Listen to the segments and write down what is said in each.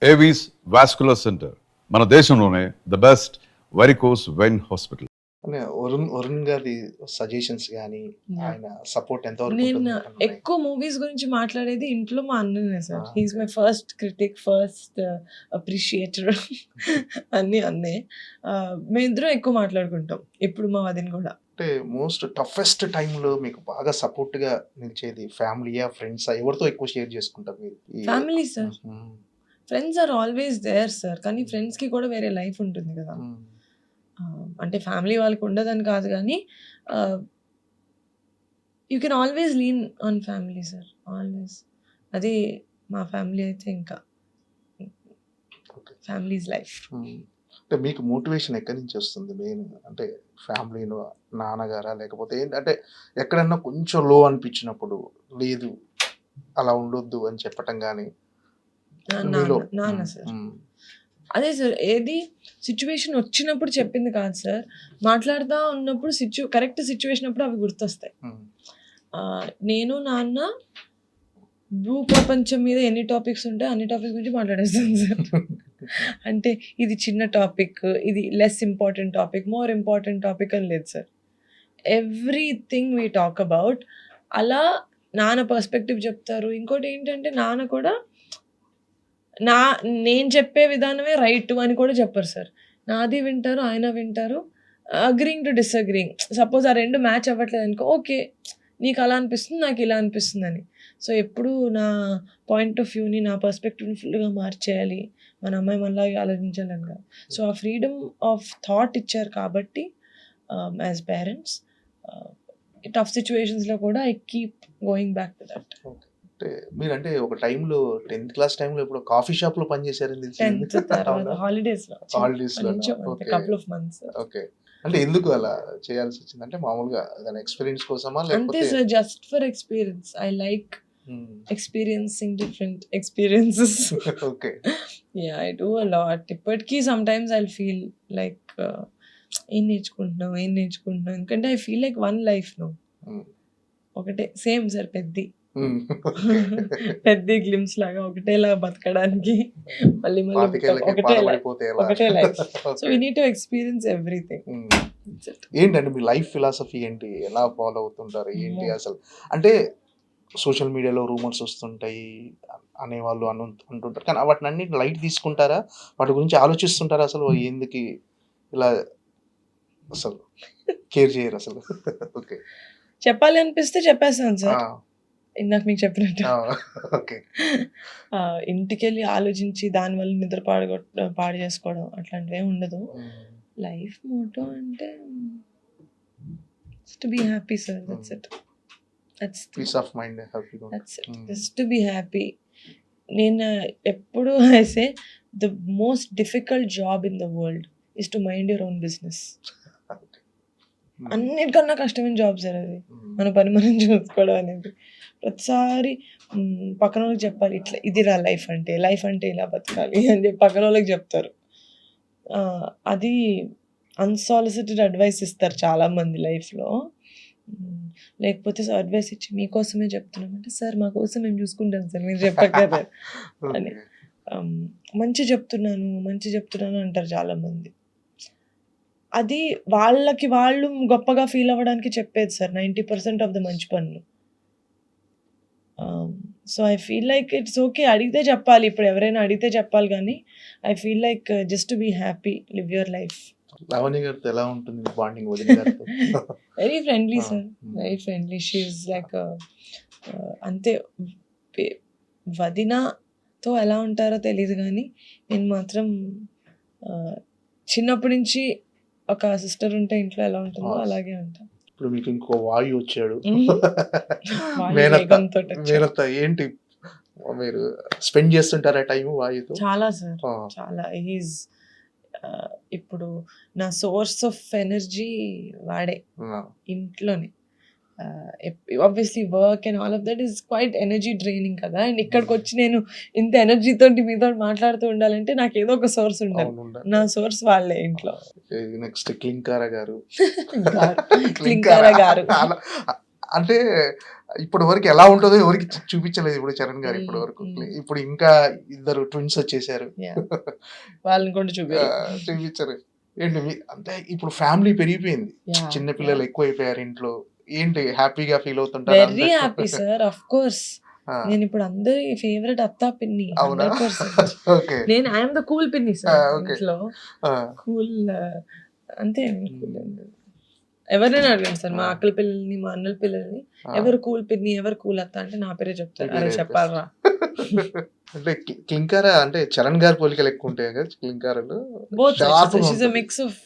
Avis vascular centre మన దేశంలోనే the best varicose vein hospital. అంటే వరుణ్ గారి సజెషన్స్ కానీ ఆయన సపోర్ట్ ఎంతవరకు నేను ఉంటుంది అనుకుంటున్నాయి? ఎక్కువ మూవీస్ గురించి మాట్లాడేది ఇంట్లో మా అన్ననే sir. Ah, he's my first critic, first appreciator అన్నీ అన్నే. మేమిద్దరం ఎక్కువ మాట్లాడుకుంటాం ఇప్పుడు మా వదిన కూడా. అంటే మోస్ట్ టఫెస్ట్ టైంలో మీకు బాగా సపోర్ట్ గా నిలిచేది ఫ్యామిలీయా ఫ్రెండ్సా ఎవరితో ఎక్కువ షేర్ చేసుకుంటారు మీరు family sir. Friends are always there sir, కానీ ఫ్రెండ్స్కి కూడా వేరే లైఫ్ ఉంటుంది కదా. అంటే ఫ్యామిలీ వాళ్ళకి ఉండదని కాదు కానీ you can always lean on family sir, always. అది మా ఫ్యామిలీ అయితే ఇంకా ఫ్యామిలీస్ లైఫ్. అంటే మీకు మోటివేషన్ ఎక్కడి నుంచి వస్తుంది మెయిన్? అంటే ఫ్యామిలీలో నాన్నగారా లేకపోతే ఏంటంటే ఎక్కడన్నా కొంచెం లో అనిపించినప్పుడు లేదు అలా ఉండొద్దు అని చెప్పటం కానీ నాన్న సార్. అదే సార్, ఏది సిచ్యువేషన్ వచ్చినప్పుడు చెప్పింది కాదు సార్, మాట్లాడుతూ ఉన్నప్పుడు కరెక్ట్ సిచ్యువేషన్ అప్పుడు అవి గుర్తొస్తాయి. నేను నాన్న భూ ప్రపంచం మీద ఎన్ని టాపిక్స్ ఉంటాయి అన్ని టాపిక్స్ గురించి మాట్లాడేస్తాను సార్. అంటే ఇది చిన్న టాపిక్, ఇది less important topic, more important topic అని లేదు sir. Everything we talk about. అలా నాన్న పర్స్పెక్టివ్ చెప్తారు. ఇంకోటి ఏంటంటే నాన్న కూడా నేను చెప్పే విధానమే రైట్ అని కూడా చెప్పరు సార్. నాది వింటారు, ఆయన వింటారు. Agreeing to డిసగ్రింగ్. సపోజ్ ఆ రెండు మ్యాచ్ అవ్వట్లేదు అనుకో, ఓకే నీకు అలా అనిపిస్తుంది, నాకు ఇలా అనిపిస్తుంది అని. సో ఎప్పుడు నా పాయింట్ ఆఫ్ వ్యూని, నా పర్స్పెక్టివ్ని ఫుల్గా మార్చేయాలి, మన అమ్మాయి మనలాగే ఆలోచించాలని కాదు. సో ఆ ఫ్రీడమ్ ఆఫ్ థాట్ ఇచ్చారు కాబట్టి యాజ్ పేరెంట్స్ టఫ్ సిచ్యువేషన్స్లో కూడా I keep going back to that. అంటే మీరంటే ఒక టైంలో 10th క్లాస్ టైంలో ఇప్పుడు కాఫీ షాప్ లో పనిచేశారని తెలిసింది. 10th తర్వాత హాలిడేస్లో కపుల్ ఆఫ్ మంత్స్. ఓకే, అంటే ఎందుకు అలా చేయాల్సి వచ్చింది? అంటే మామూలుగా దాని ఎక్స్పీరియన్స్ కోసమా అంతే లేకపోతే? Sir, just for experience. I like experiencing different experiences. Okay, Yeah, I do a lot. ఇప్పటికీ sometimes I'll feel like ఏం నేర్చుకుంటున్నాం ఎందుకంటే I feel like one life no, ఒకటే సేమ్ సార్, పెద్ద గ్లిమ్స్ లాగా ఒకటేలా బతకడానికి మళ్ళీ ఒకటే life. So we need to experience everything. ఏంటంటే మీ లైఫ్ ఫిలాసఫీ ఏంటి? ఎలా ఫాలో అవుతుంటారు ఏంటి అసలు? అంటే సోషల్ మీడియాలో రూమర్స్ వస్తుంటాయి అనేవాళ్ళు అంటుంటారు, కానీ వాటిని అన్ని లైట్ తీసుకుంటారా? వాటి గురించి ఆలోచిస్తుంటారా? అసలు ఎందుకు ఇలా అసలు కేర్ చేయరు అసలు? ఓకే, చెప్పాలి అనిపిస్తే చెప్పేస్తాను సార్, ఇందాక మీకు చెప్పినట్టు. ఓకే, ఇంటికి వెళ్ళి ఆలోచించి దానివల్ల నిద్ర పాడు చేసుకోవడం అట్లాంటివి ఉండదు. లైఫ్ మోటో అంటే to be happy sir, that's it. That's peace of mind, హ్యాపీగా. That's it. Just to be happy. నేను ఎప్పుడు I say the most difficult job in the world is to mind your own business. అన్నిటికన్నా కష్టమైన job sir అది, మన పని మనం చూసుకోవడం అనేది. ప్రతిసారి పక్కన వాళ్ళకి చెప్పాలి, ఇట్లా ఇదిరా లైఫ్ అంటే ఇలా బతకాలి అని చెప్పి పక్కన వాళ్ళకి చెప్తారు. అది అన్సాలిసిటెడ్ అడ్వైస్ ఇస్తారు చాలామంది లైఫ్లో. లేకపోతే అడ్వైస్ ఇచ్చి మీకోసమే చెప్తున్నామంటే, సార్ మా కోసం మేము చూసుకుంటాం సార్, మీరు చెప్పగలరు అని. మంచి చెప్తున్నాను అంటారు చాలామంది. అది వాళ్ళకి వాళ్ళు గొప్పగా ఫీల్ అవ్వడానికి చెప్పేది సార్ 90% ఆఫ్ ద మంచి పనులు. So I feel like it's okay, అడిగితే చెప్పాలి. ఇప్పుడు ఎవరైనా అడిగితే చెప్పాలి, కానీ I feel like just to be happy, live your life. Lavanya గారితో ఎలా ఉంటుంది బాండింగ్? వదిన గారితో very friendly sir, very friendly. She is like అంతే. వదినతో ఎలా ఉంటారో తెలియదు, కానీ నేను మాత్రం చిన్నప్పటి నుంచి ఒక సిస్టర్ ఉంటే ఇంట్లో ఎలా ఉంటుందో అలాగే ఉంటాను. ఇప్పుడు మీకు ఇంకో వాయు వచ్చాడు, వేగంతో మేనత్త. ఏంటి మీరు స్పెండ్ చేస్తుంటారా టైం వాయుతో? చాలా సార్, చాలా. హీజ్ ఇప్పుడు నా సోర్స్ ఆఫ్ ఎనర్జీ వాడే ఇంట్లోనే. Obviously work and all of that is quite energy draining కదా. అండ్ ఇక్కడికి వచ్చి నేను ఇంత ఎనర్జీతో మీతో మాట్లాడుతూ ఉండాలంటే నాకు ఏదో ఒక సోర్స్ ఉండాలి. నా సోర్స్ వాళ్ళే ఇంట్లో. నెక్స్ట్ క్లింకారా గారు. క్లింకారా గారు అంటే ఇప్పటి వరకు ఎలా ఉంటుందో ఎవరికి చూపించలేదు ఇప్పుడు చరణ్ గారు ఇప్పటి వరకు. ఇప్పుడు ఇంకా ఇద్దరు ట్విన్స్ వచ్చేసారు. Yeah. వాళ్ళని కూడా చూపించారు. ఏంటి అంటే ఇప్పుడు ఫ్యామిలీ పెరిగిపోయింది. Yeah, చిన్న పిల్లలు ఎక్కువైపోయారు ఇంట్లో. ఏంటి హ్యాపీగా ఫీల్ అవుతుంటారు very happy sir. Of course నేను ఇప్పుడు అందరి ఫేవరెట్ అత్తా పిన్ని. అవునా? 100%. ఓకే. నేను ఐఎమ్ ద కూల్ పిన్ని సార్ okay. ఇంట్లో. కూల్ అంతే. ఎవరైనా అడగండి సార్, మా అక్కల పిల్లల్ని మా అన్నల పిల్లల్ని ఎవరు కూల్ పిన్ని ఎవరు కూల్ అత్త అంటే నా పేరే చెప్తారు. అరే చెప్పాలరా. అంటే క్లింకారా అంటే చరణ్ గారి పోలికలు ఎక్కువ ఉంటాయి కదా క్లింకారాలు. బోత్ Sharp గా షీస్ అ ఉంటుంది. మిక్స్ ఆఫ్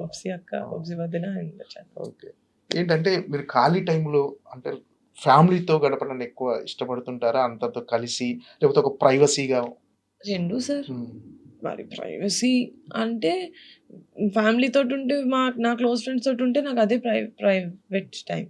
ఒప్సి అక్క ఒప్సి వదిన అండ్ ఓకే. ఏంటంటే మీరు ఖాళీ టైంలో అంటే ఫ్యామిలీతో గడపడానికి ఎక్కువ ఇష్టపడుతుంటారా? అంతతో కలిసి లేకపోతే ఒక ప్రైవసీగా? రెండు సార్. మరి ప్రైవసీ అంటే ఫ్యామిలీ తోటి ఉంటే నా క్లోజ్ ఫ్రెండ్స్ తోటి ఉంటే నాకు అదే ప్రైవేట్ టైం.